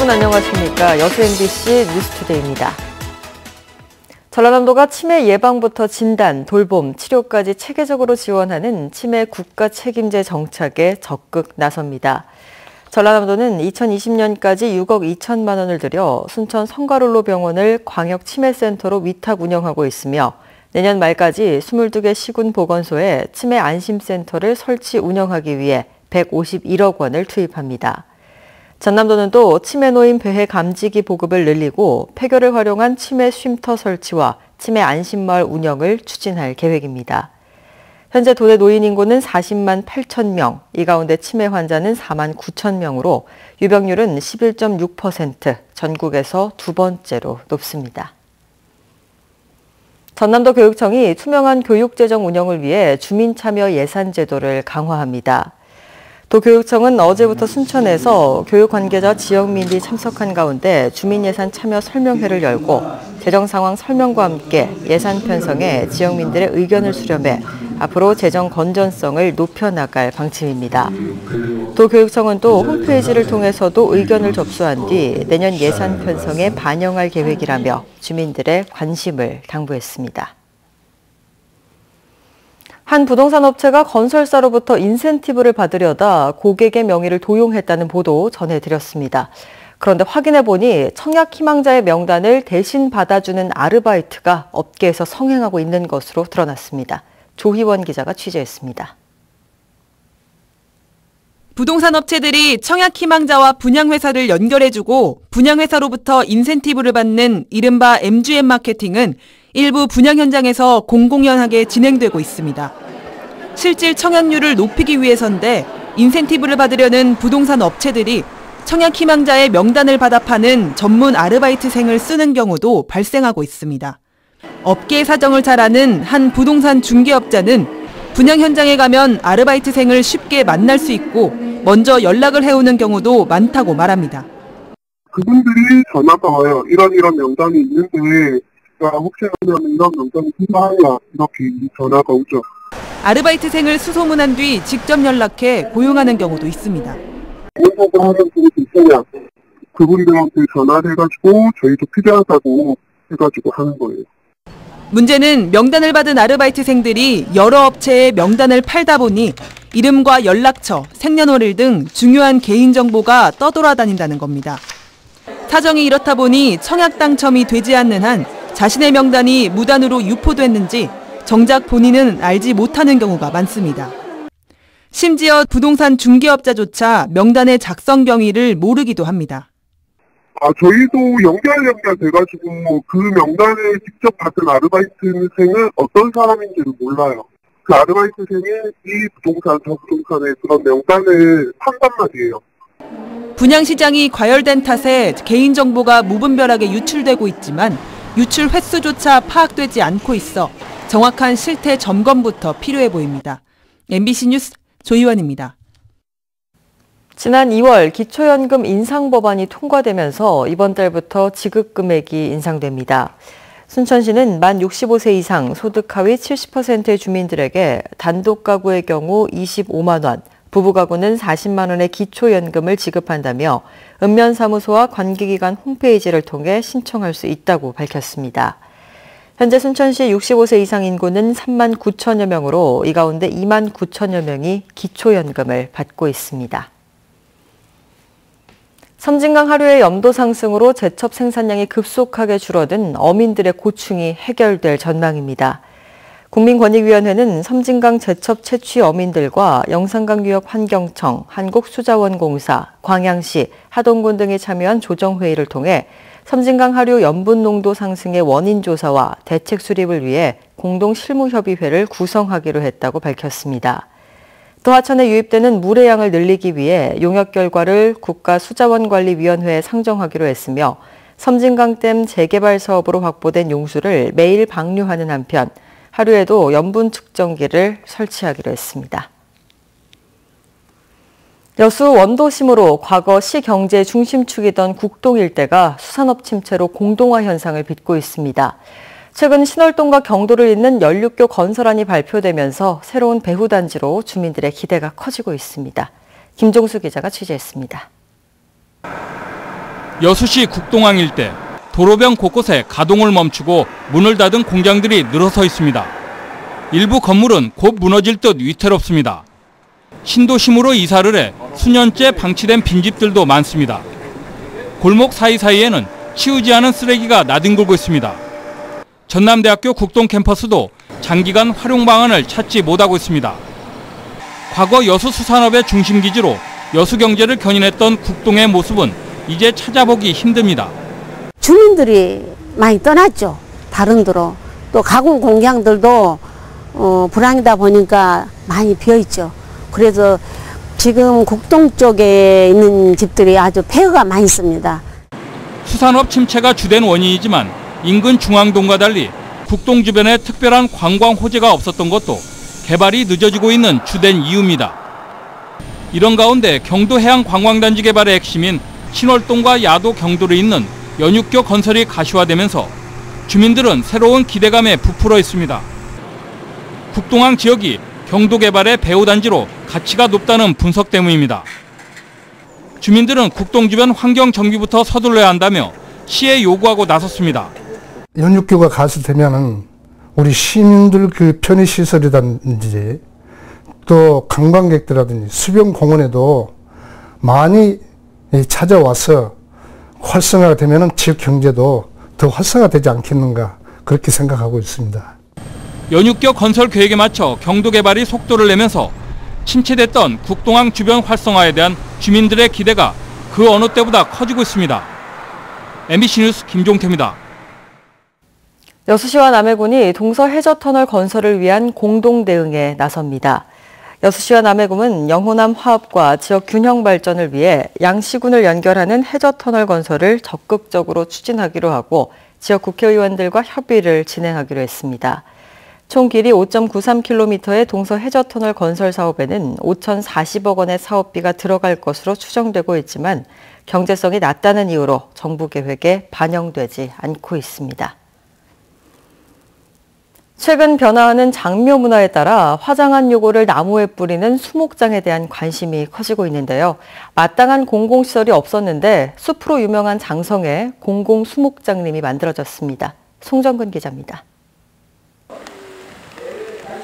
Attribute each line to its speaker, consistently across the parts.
Speaker 1: 여러분 안녕하십니까. 여수 MBC 뉴스투데이입니다. 전라남도가 치매 예방부터 진단, 돌봄, 치료까지 체계적으로 지원하는 치매 국가 책임제 정착에 적극 나섭니다. 전라남도는 2020년까지 6억 2천만 원을 들여 순천 성가롤로 병원을 광역치매센터로 위탁 운영하고 있으며 내년 말까지 22개 시군 보건소에 치매 안심센터를 설치 운영하기 위해 151억 원을 투입합니다. 전남도는 또 치매 노인 폐해 감지기 보급을 늘리고 폐교를 활용한 치매 쉼터 설치와 치매 안심마을 운영을 추진할 계획입니다. 현재 도내 노인 인구는 40만 8천 명, 이 가운데 치매 환자는 4만 9천 명으로 유병률은 11.6%, 전국에서 두 번째로 높습니다. 전남도 교육청이 투명한 교육재정 운영을 위해 주민참여 예산 제도를 강화합니다. 도교육청은 어제부터 순천에서 교육 관계자 지역민들이 참석한 가운데 주민예산 참여 설명회를 열고 재정 상황 설명과 함께 예산 편성에 지역민들의 의견을 수렴해 앞으로 재정 건전성을 높여나갈 방침입니다. 도교육청은 또 홈페이지를 통해서도 의견을 접수한 뒤 내년 예산 편성에 반영할 계획이라며 주민들의 관심을 당부했습니다. 한 부동산 업체가 건설사로부터 인센티브를 받으려다 고객의 명의를 도용했다는 보도 전해드렸습니다. 그런데 확인해보니 청약희망자의 명단을 대신 받아주는 아르바이트가 업계에서 성행하고 있는 것으로 드러났습니다. 조희원 기자가 취재했습니다.
Speaker 2: 부동산 업체들이 청약희망자와 분양회사를 연결해주고 분양회사로부터 인센티브를 받는 이른바 MGM 마케팅은 일부 분양 현장에서 공공연하게 진행되고 있습니다. 실질 청약률을 높이기 위해서인데 인센티브를 받으려는 부동산 업체들이 청약희망자의 명단을 받아 파는 전문 아르바이트생을 쓰는 경우도 발생하고 있습니다. 업계 사정을 잘 아는 한 부동산 중개업자는 분양 현장에 가면 아르바이트생을 쉽게 만날 수 있고 먼저 연락을 해오는 경우도 많다고 말합니다.
Speaker 3: 그분들이 전화가 와요. 이런 명단이 있는데 혹시나 이런 명단이 필요하냐 이렇게 전화가 오죠.
Speaker 2: 아르바이트생을 수소문한 뒤 직접 연락해 고용하는 경우도 있습니다.
Speaker 3: 인터뷰 하는 분이 있으냐 그분들한테 전화를 해가지고 저희도 필요하다고 해가지고 하는 거예요.
Speaker 2: 문제는 명단을 받은 아르바이트생들이 여러 업체에 명단을 팔다 보니 이름과 연락처, 생년월일 등 중요한 개인정보가 떠돌아다닌다는 겁니다. 사정이 이렇다 보니 청약 당첨이 되지 않는 한 자신의 명단이 무단으로 유포됐는지 정작 본인은 알지 못하는 경우가 많습니다. 심지어 부동산 중개업자조차 명단의 작성 경위를 모르기도 합니다.
Speaker 3: 저희도 연결돼가지고 그 명단을 직접 받은 아르바이트생은 어떤 사람인지를 몰라요. 그 아르바이트생이 이 부동산, 저 부동산의 그런 명단을 판단 말이에요.
Speaker 2: 분양시장이 과열된 탓에 개인정보가 무분별하게 유출되고 있지만 유출 횟수조차 파악되지 않고 있어 정확한 실태 점검부터 필요해 보입니다. MBC 뉴스 조희원입니다.
Speaker 1: 지난 2월 기초연금 인상 법안이 통과되면서 이번 달부터 지급 금액이 인상됩니다. 순천시는 만 65세 이상 소득 하위 70%의 주민들에게 단독 가구의 경우 25만 원, 부부 가구는 40만 원의 기초연금을 지급한다며 읍면사무소와 관계기관 홈페이지를 통해 신청할 수 있다고 밝혔습니다. 현재 순천시 65세 이상 인구는 3만 9천여 명으로 이 가운데 2만 9천여 명이 기초연금을 받고 있습니다. 섬진강 하류의 염도 상승으로 제첩 생산량이 급속하게 줄어든 어민들의 고충이 해결될 전망입니다. 국민권익위원회는 섬진강 제첩 채취 어민들과 영산강유역환경청, 한국수자원공사, 광양시, 하동군 등이 참여한 조정회의를 통해 섬진강 하류 염분 농도 상승의 원인 조사와 대책 수립을 위해 공동 실무협의회를 구성하기로 했다고 밝혔습니다. 또 하천에 유입되는 물의 양을 늘리기 위해 용역 결과를 국가수자원관리위원회에 상정하기로 했으며 섬진강댐 재개발 사업으로 확보된 용수를 매일 방류하는 한편 하루에도 염분 측정기를 설치하기로 했습니다. 여수 원도심으로 과거 시 경제 중심축이던 국동 일대가 수산업 침체로 공동화 현상을 빚고 있습니다. 최근 신월동과 경도를 잇는 연륙교 건설안이 발표되면서 새로운 배후단지로 주민들의 기대가 커지고 있습니다. 김종수 기자가 취재했습니다.
Speaker 4: 여수시 국동항 일대 도로변 곳곳에 가동을 멈추고 문을 닫은 공장들이 늘어서 있습니다. 일부 건물은 곧 무너질 듯 위태롭습니다. 신도심으로 이사를 해 수년째 방치된 빈집들도 많습니다. 골목 사이사이에는 치우지 않은 쓰레기가 나뒹굴고 있습니다. 전남대학교 국동 캠퍼스도 장기간 활용 방안을 찾지 못하고 있습니다. 과거 여수 수산업의 중심기지로 여수 경제를 견인했던 국동의 모습은 이제 찾아보기 힘듭니다.
Speaker 5: 주민들이 많이 떠났죠. 다른 데로. 또 가공 공장들도 불황이다 보니까 많이 비어있죠. 그래서 지금 국동 쪽에 있는 집들이 아주 폐허가 많이 있습니다.
Speaker 4: 수산업 침체가 주된 원인이지만 인근 중앙동과 달리 국동 주변에 특별한 관광 호재가 없었던 것도 개발이 늦어지고 있는 주된 이유입니다. 이런 가운데 경도 해양관광단지 개발의 핵심인 신월동과 야도 경도를 잇는 연육교 건설이 가시화되면서 주민들은 새로운 기대감에 부풀어 있습니다. 국동항 지역이 경도 개발의 배후단지로 가치가 높다는 분석 때문입니다. 주민들은 국동 주변 환경 정비부터 서둘러야 한다며 시에 요구하고 나섰습니다.
Speaker 6: 연육교가 가설되면은 우리 시민들 그 편의시설이라든지 또 관광객들이라든지 수변공원에도 많이 찾아와서 활성화가 되면은 지역 경제도 더 활성화되지 않겠는가 그렇게 생각하고 있습니다.
Speaker 4: 연육교 건설 계획에 맞춰 경도 개발이 속도를 내면서 침체됐던 국동항 주변 활성화에 대한 주민들의 기대가 그 어느 때보다 커지고 있습니다. MBC 뉴스 김종태입니다.
Speaker 1: 여수시와 남해군이 동서 해저터널 건설을 위한 공동 대응에 나섭니다. 여수시와 남해군은 영호남 화합과 지역 균형 발전을 위해 양시군을 연결하는 해저터널 건설을 적극적으로 추진하기로 하고 지역 국회의원들과 협의를 진행하기로 했습니다. 총 길이 5.93km의 동서 해저터널 건설 사업에는 5,040억 원의 사업비가 들어갈 것으로 추정되고 있지만 경제성이 낮다는 이유로 정부 계획에 반영되지 않고 있습니다. 최근 변화하는 장묘 문화에 따라 화장한 요고를 나무에 뿌리는 수목장에 대한 관심이 커지고 있는데요. 마땅한 공공시설이 없었는데 숲으로 유명한 장성에 공공수목장님이 만들어졌습니다. 송정근 기자입니다.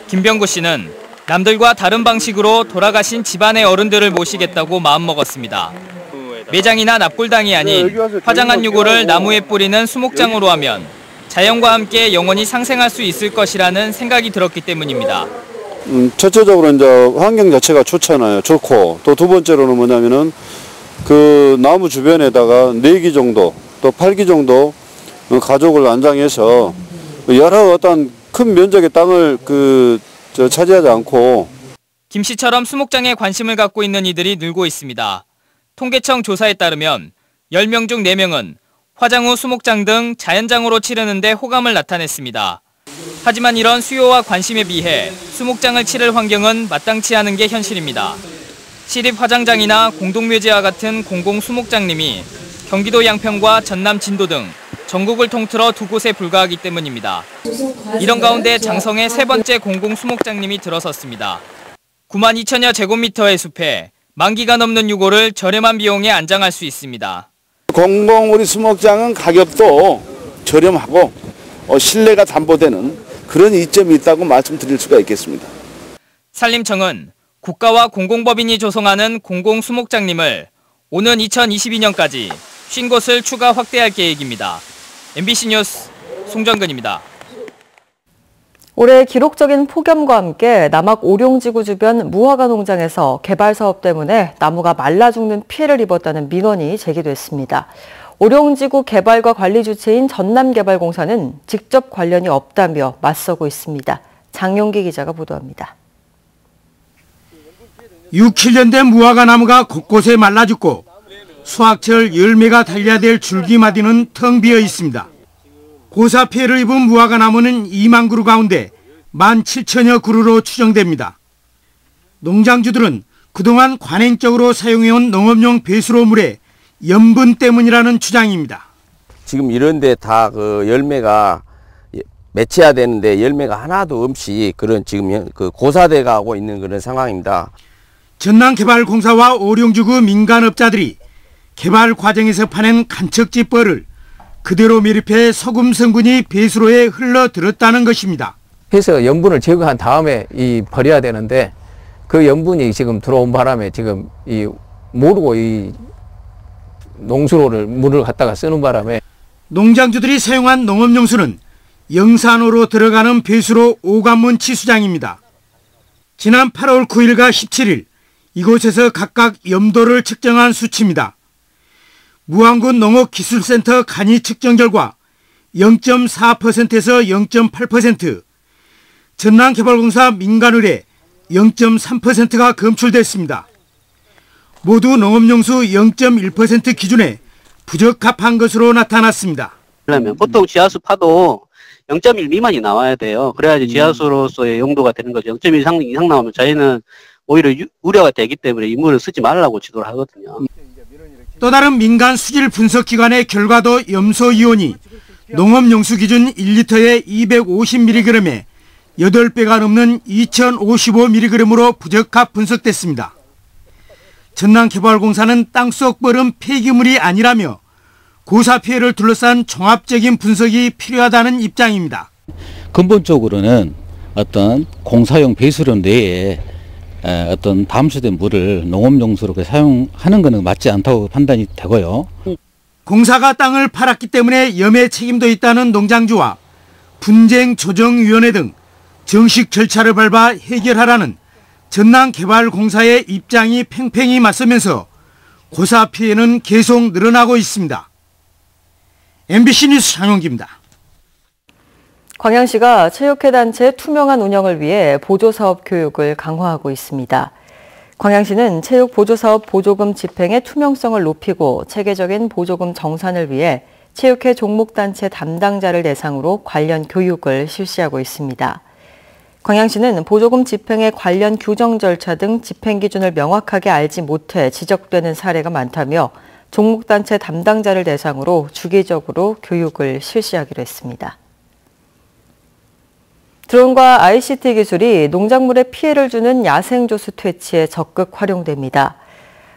Speaker 7: 김병구 씨는 남들과 다른 방식으로 돌아가신 집안의 어른들을 모시겠다고 마음먹었습니다. 매장이나 납골당이 아닌 화장한 유골을 나무에 뿌리는 수목장으로 하면 자연과 함께 영원히 상생할 수 있을 것이라는 생각이 들었기 때문입니다.
Speaker 8: 첫째적으로 이제 환경 자체가 좋잖아요. 좋고 또 두 번째로는 뭐냐면은 그 나무 주변에다가 4기 정도 또 8기 정도 가족을 안장해서 여러 어떤 큰 면적의 땅을 차지하지 않고.
Speaker 7: 김 씨처럼 수목장에 관심을 갖고 있는 이들이 늘고 있습니다. 통계청 조사에 따르면 10명 중 4명은 화장 후 수목장 등 자연장으로 치르는데 호감을 나타냈습니다. 하지만 이런 수요와 관심에 비해 수목장을 치를 환경은 마땅치 않은 게 현실입니다. 시립 화장장이나 공동묘지와 같은 공공수목장님이 경기도 양평과 전남 진도 등 전국을 통틀어 2곳에 불과하기 때문입니다. 이런 가운데 장성의 3번째 공공수목장님이 들어섰습니다. 92,000여 제곱미터의 숲에 만기가 넘는 유골을 저렴한 비용에 안장할 수 있습니다.
Speaker 8: 공공 우리 수목장은 가격도 저렴하고 신뢰가 담보되는 그런 이점이 있다고 말씀드릴 수가 있겠습니다.
Speaker 7: 산림청은 국가와 공공법인이 조성하는 공공수목장님을 오는 2022년까지 50곳을 추가 확대할 계획입니다. MBC 뉴스 송정근입니다.
Speaker 1: 올해 기록적인 폭염과 함께 남학 오룡지구 주변 무화과 농장에서 개발 사업 때문에 나무가 말라 죽는 피해를 입었다는 민원이 제기됐습니다. 오룡지구 개발과 관리 주체인 전남개발공사는 직접 관련이 없다며 맞서고 있습니다. 장용기 기자가 보도합니다.
Speaker 9: 6, 7년 된 무화과 나무가 곳곳에 말라 죽고 수확철 열매가 달려야 될 줄기마디는 텅 비어 있습니다. 고사 피해를 입은 무화과 나무는 2만 그루 가운데 17,000여 그루로 추정됩니다. 농장주들은 그동안 관행적으로 사용해온 농업용 배수로물의 염분 때문이라는 주장입니다.
Speaker 10: 지금 이런데 다 열매가 맺혀야 되는데 열매가 하나도 없이 그런 지금 고사돼 가고 있는 그런 상황입니다.
Speaker 9: 전남개발공사와 오룡지구 민간업자들이 개발 과정에서 파낸 간척지 뻘을 그대로 매립해 소금 성분이 배수로에 흘러들었다는 것입니다.
Speaker 11: 해서 염분을 제거한 다음에 버려야 되는데 그 염분이 지금 들어온 바람에 지금 모르고 농수로를 물을 갖다가 쓰는 바람에
Speaker 9: 농장주들이 사용한 농업용수는 영산호로 들어가는 배수로 오관문 치수장입니다. 지난 8월 9일과 17일 이곳에서 각각 염도를 측정한 수치입니다. 무안군 농업기술센터 간이 측정 결과 0.4%에서 0.8%, 전남개발공사 민간의뢰 0.3%가 검출됐습니다. 모두 농업용수 0.1% 기준에 부적합한 것으로 나타났습니다.
Speaker 12: 그러면 보통 지하수 파도 0.1 미만이 나와야 돼요. 그래야지 지하수로서의 용도가 되는 거죠. 0.1 이상 나오면 저희는 오히려 우려가 되기 때문에 이 물을 쓰지 말라고 지도를 하거든요.
Speaker 9: 또 다른 민간 수질 분석기관의 결과도 염소이온이 농업용수 기준 1리터에 250mg에 8배가 넘는 2055mg으로 부적합 분석됐습니다. 전남개발공사는 땅속 뻘은 폐기물이 아니라며 고사 피해를 둘러싼 종합적인 분석이 필요하다는 입장입니다.
Speaker 13: 근본적으로는 어떤 공사용 배수로 내에 어떤 담수된 물을 농업용수로 사용하는 것은 맞지 않다고 판단이 되고요.
Speaker 9: 공사가 땅을 팔았기 때문에 염해 책임도 있다는 농장주와 분쟁조정위원회 등 정식 절차를 밟아 해결하라는 전남개발공사의 입장이 팽팽히 맞서면서 고사 피해는 계속 늘어나고 있습니다. MBC 뉴스 장용기입니다.
Speaker 1: 광양시가 체육회 단체의 투명한 운영을 위해 보조사업 교육을 강화하고 있습니다. 광양시는 체육 보조사업 보조금 집행의 투명성을 높이고 체계적인 보조금 정산을 위해 체육회 종목단체 담당자를 대상으로 관련 교육을 실시하고 있습니다. 광양시는 보조금 집행의 관련 규정 절차 등 집행 기준을 명확하게 알지 못해 지적되는 사례가 많다며 종목단체 담당자를 대상으로 주기적으로 교육을 실시하기로 했습니다. 드론과 ICT 기술이 농작물에 피해를 주는 야생조수 퇴치에 적극 활용됩니다.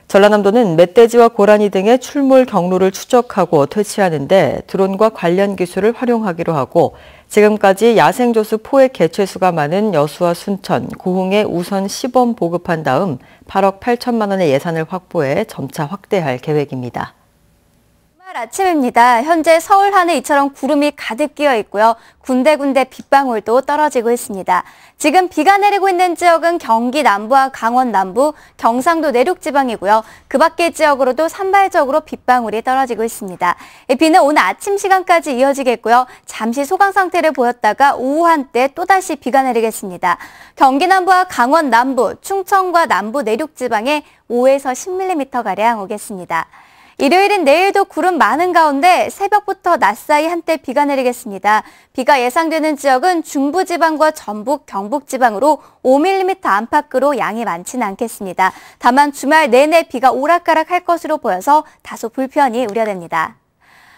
Speaker 1: 전라남도는 멧돼지와 고라니 등의 출몰 경로를 추적하고 퇴치하는데 드론과 관련 기술을 활용하기로 하고 지금까지 야생조수 포획 개체수가 많은 여수와 순천, 고흥에 우선 시범 보급한 다음 8억 8천만 원의 예산을 확보해 점차 확대할 계획입니다.
Speaker 14: 아침입니다. 현재 서울 하늘 이처럼 구름이 가득 끼어 있고요. 군데군데 빗방울도 떨어지고 있습니다. 지금 비가 내리고 있는 지역은 경기 남부와 강원 남부, 경상도 내륙 지방이고요. 그 밖의 지역으로도 산발적으로 빗방울이 떨어지고 있습니다. 이 비는 오늘 아침 시간까지 이어지겠고요. 잠시 소강 상태를 보였다가 오후 한때 또다시 비가 내리겠습니다. 경기 남부와 강원 남부, 충청과 남부 내륙 지방에 5에서 10mm가량 오겠습니다. 일요일인 내일도 구름 많은 가운데 새벽부터 낮 사이 한때 비가 내리겠습니다. 비가 예상되는 지역은 중부지방과 전북, 경북지방으로 5mm 안팎으로 양이 많지는 않겠습니다. 다만 주말 내내 비가 오락가락할 것으로 보여서 다소 불편이 우려됩니다.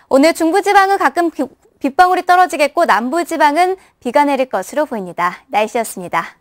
Speaker 14: 오늘 중부지방은 가끔 빗방울이 떨어지겠고 남부지방은 비가 내릴 것으로 보입니다. 날씨였습니다.